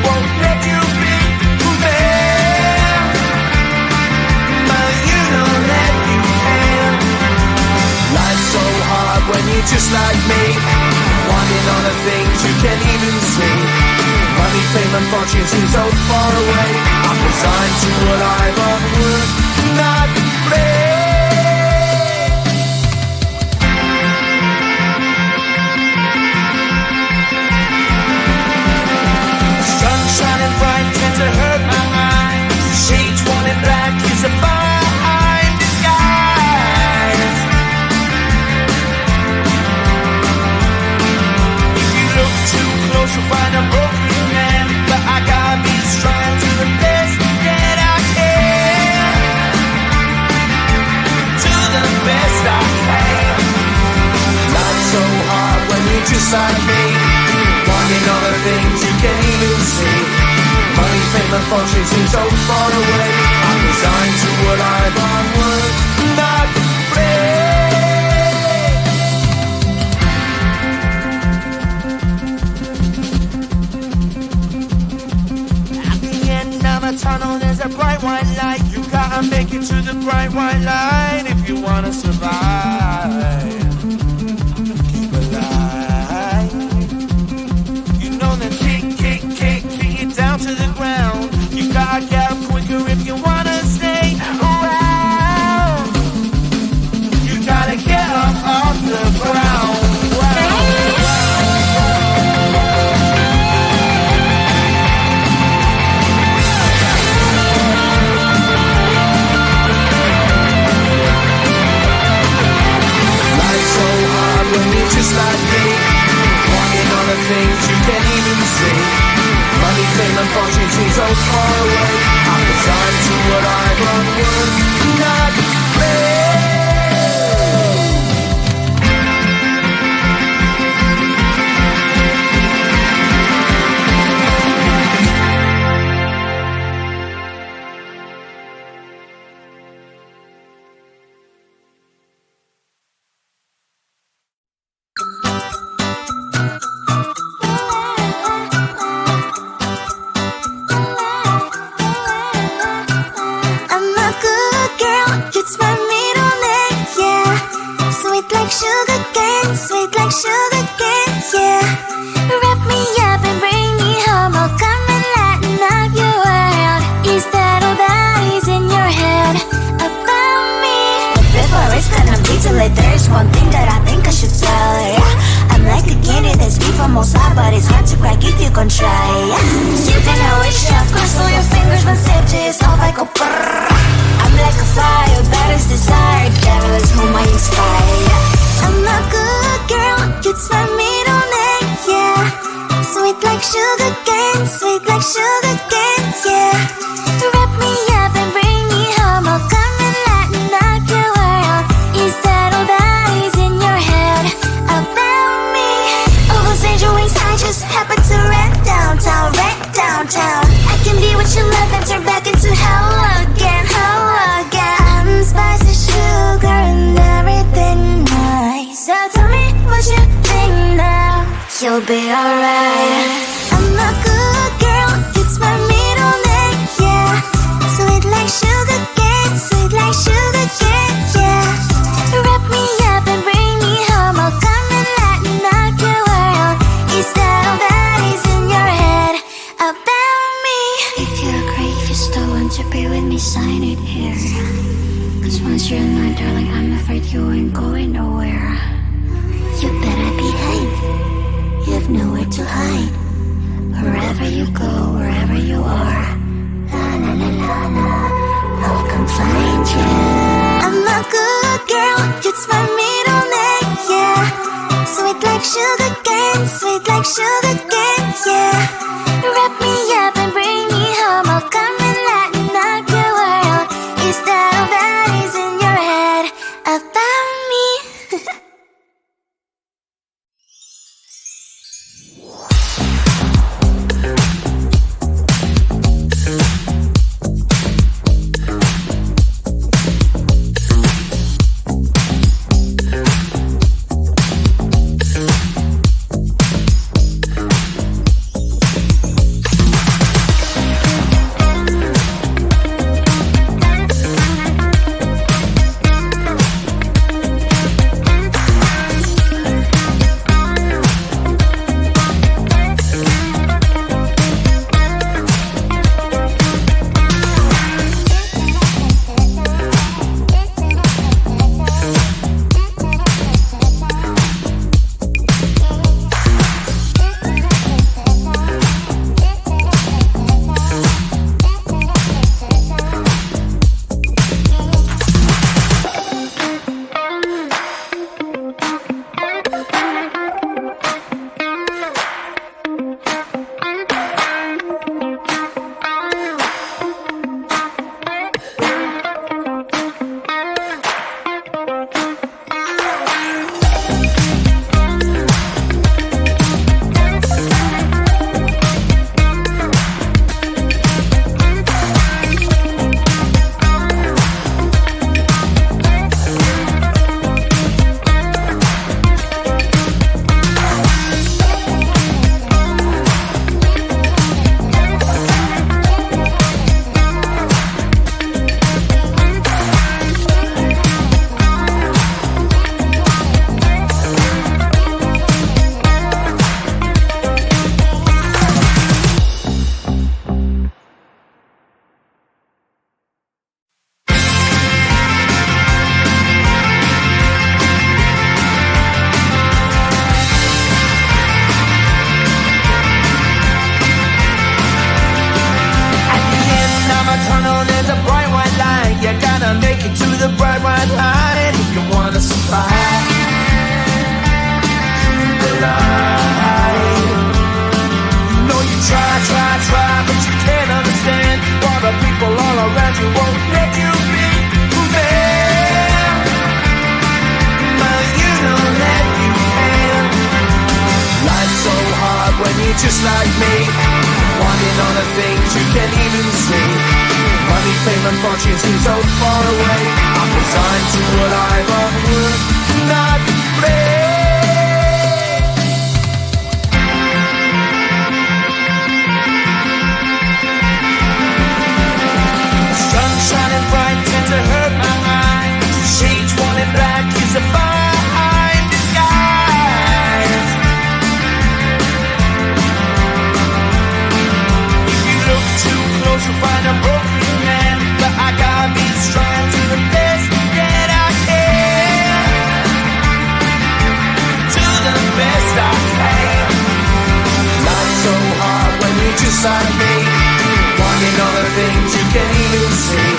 won't let you be man, but you know that you can. Life's so hard when you're just like me, wanting all the things you can't even see. Money, fame and fortune seem so far away. I'm resigned to what I've unworked, not play. Sun shining bright tends to hurt my mind. Shades worn in black is a fine disguise. If you look too close you'll find a broken man, but I gotta be strong to the best that I can. To the best I can. Life's so hard when you're just like me, wanting all the things you can't even see. Money, fame and fortune seem so far away. I'm resigned to what I've unworked, not play. At the end of a tunnel there's a bright white light. You gotta make it to the bright white light if you wanna survive. Keep alive. You know the kick it down to the ground. You gotta get up quicker if you wanna stay around. You gotta get up off the ground. Life's so hard when you're just like me, wanting all the things you can't even see. Money, fame and fortune seem so far away. I'm resigned to what I've unworked, not play. There's one thing that I think I should tell ya. I'm like a candy that's sweet from outside, but it's hard to crack if you can try. You can always shove, cross all your fingers when safety is off. I go brrrr. I'm like a fire, that is desire. Devil is whom I inspire. I'm a good girl, it's my middle name, yeah. Sweet like sugar cane, sweet like sugar cane, yeah. Wrap me up and bring me home. I'll come and lighten up your world. Is that all that is in your head about me? Overstand your wings, I just happen to rent downtown, I can be what you love and turn back into hell again, I'm spicy sugar and everything nice. So tell me what you think now. You'll be alright. I'm a good girl, it's my middle name, yeah. Sweet like sugar cane, sweet like sugar cane, yeah. Wrap me up and bring me home. I'll come and lighten up your world. Is that all that is in your head about me? If you agree, if you still want to be with me, sign it here. Cause once you're in my darling, I'm afraid you ain't going nowhere. You better behave, you have nowhere to hide. Wherever you go, wherever you are, la la la la la, I'll come find you. I'm a good girl, it's my middle name, yeah. Sweet like sugar cane, sweet like sugar cane, yeah. Wrap me up and bring me home. I'll come and lighten up your world. Is that all that is in your head about me? the bright white light if you wanna survive. The light. You know you try, but you can't understand why the people all around you won't let you be who man. But you know that you can. Life's so hard when you're just like me, wanting all the things you can't even see. Money, fame, and fortune seem so far away. I'm resigned to a life of work, not play. Sun shining bright tends to hurt my eyes. Shades worn in black is a fine disguise. If you look too close, you'll find a broken man. But I gotta be strong to the best that I can. To the best I can. Life's so hard when you're just like me, wanting all the things you can't even see.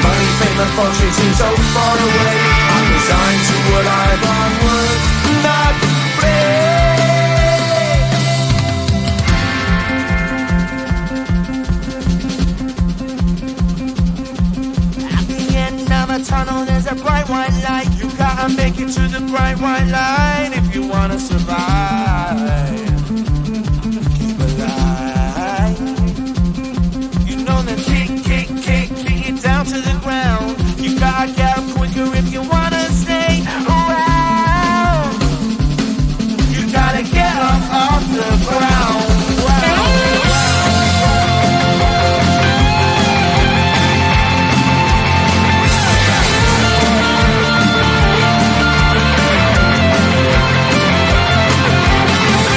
Money, fame, and fortune seem so far away. I'm resigned to a life on work, not play. At the end of a tunnel, there's a bright white light. You gotta make it to the bright white light if you wanna survive. Keep alive. You know that kick it down to the ground. You gotta get up quicker if you wanna stay around. You gotta get up off the ground.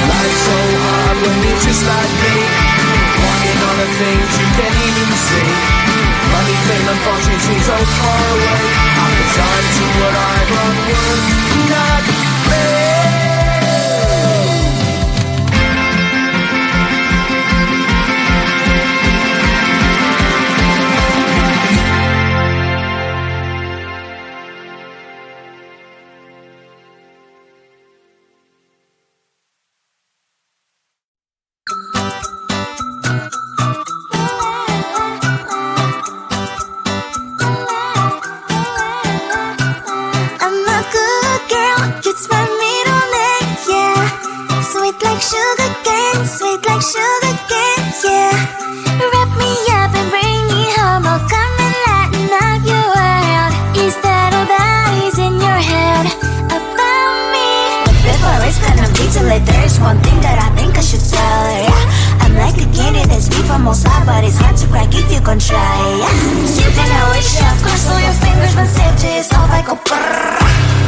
Life's so hard when you're just like me, wanting all the things you can't even see. Money, fame, and fortune seem so far away. I'm resigned to what I've unworked, not play. I'm a good girl, it's my middle name, yeah. Sweet like sugar cane, sweet like sugar cane, yeah. Wrap me up and bring me home, I'll come and lighten up your world. Is that all that is in your head about me? But before I spend a detail, there's one thing that I think I should tell her, yeah. I'm like a candy that's sweet from outside, but it's hard to crack if you can try, yeah. You think I wish, of course, all your fingers when saved is off, I go brrrr.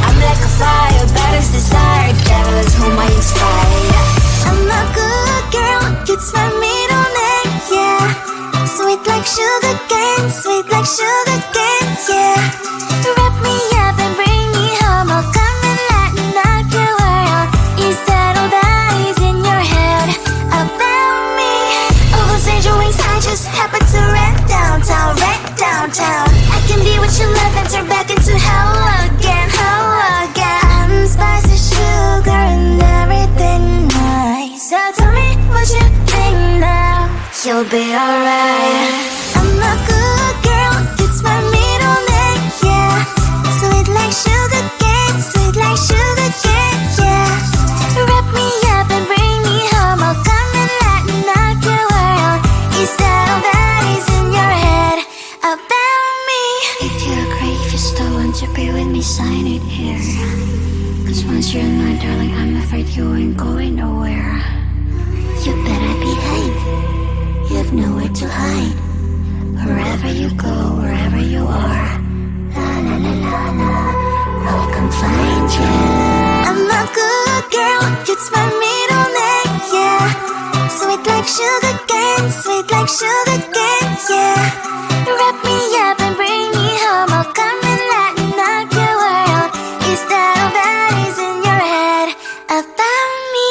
I'm like a fire, baddest desire, devil is whom I inspire. I'm a good girl, it's my middle name, yeah. Sweet like sugar cane, sweet like sugar cane, yeah. Wrap me up and bring me home, I'll come and lighten up your world. Is that all that is in your head about me? Overstage your wings, I just happen to rent downtown, I can be what you love and turn back into hell again, I'm spicy sugar and everything nice. So tell me what you think now, you'll be alright. I'm a good girl, it's my middle name, yeah. Sweet like sugar cane, sweet like sugar cane, yeah. Wrap me up and bring me home, I'll come and lighten up your world. Is that all that is in your head about me? If you agree, if you still want to be with me, sign it here. Cause once you're mine, darling, I'm afraid you ain't going nowhere. You better behave, you have nowhere to hide. Wherever you go, wherever you are, la la la la la, I'll come find you. I'm a good girl, it's my middle name, yeah. Sweet like sugar cane, sweet like sugar cane, yeah. Wrap me up and bring me home, I'll come and lighten up your world. Is that all that is in your head about me?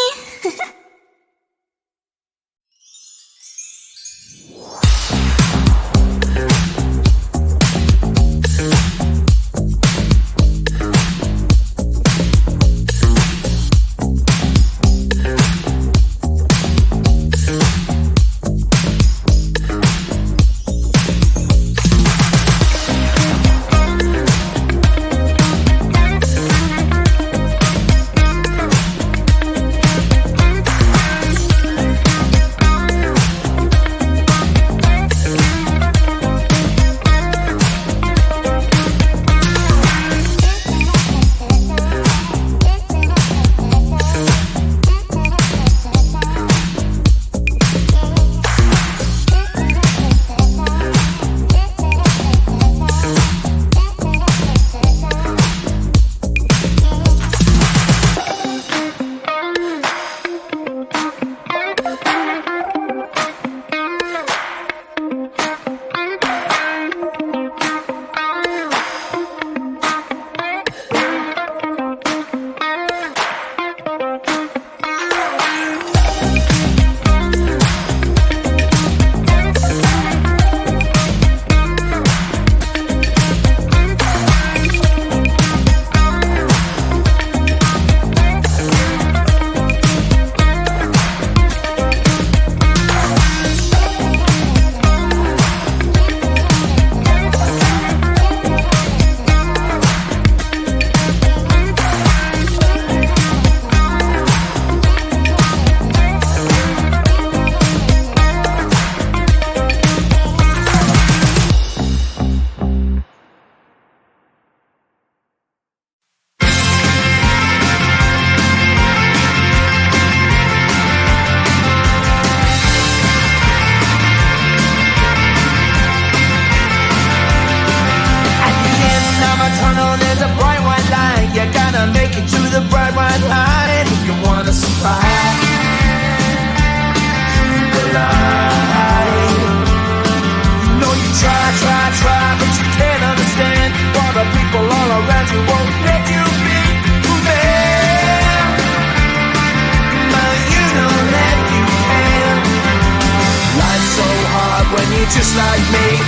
you're just like me,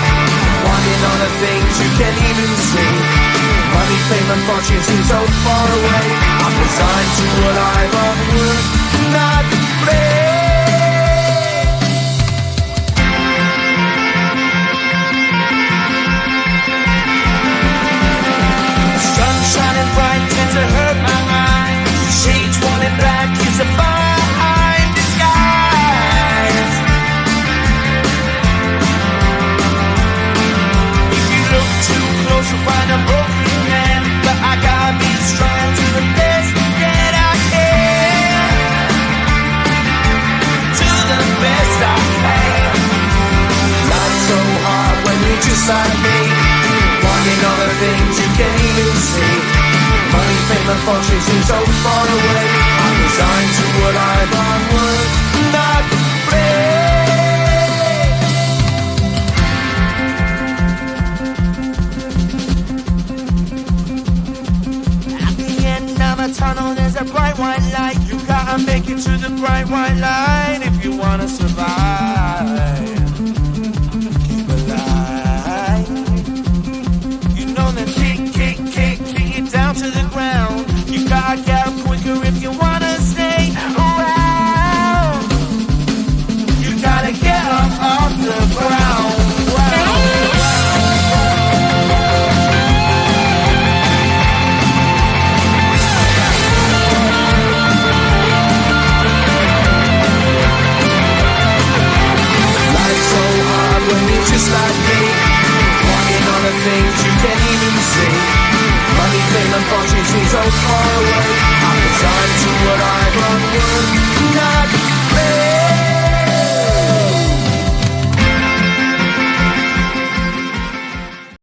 wanting all the things you can't even see. Money, fame and fortune seem so far away. I'm resigned to a life of work, not play. Sun shining bright tends to hurt my mind. Shades worn in black is a fine disguise. If you look too close you'll find a broken man, but I gotta be strong to the best that I can. To the best I can. Life's so hard when you're just like me, wanting all the things you can't even see. Money, fame and fortune seem so far away. I'm resigned to a life on work, not play. At the end of a tunnel there's a bright white light. You gotta make it to the bright white light if you wanna survive. Keep alive. You know that kick it down to the ground. You gotta get up quicker if you wanna stay around. You gotta get up off the ground. Life's so hard when you're just like me, wanting all the things you can't even see. Money, fame and fortune seem so far away. I'm resigned to what I've unworked.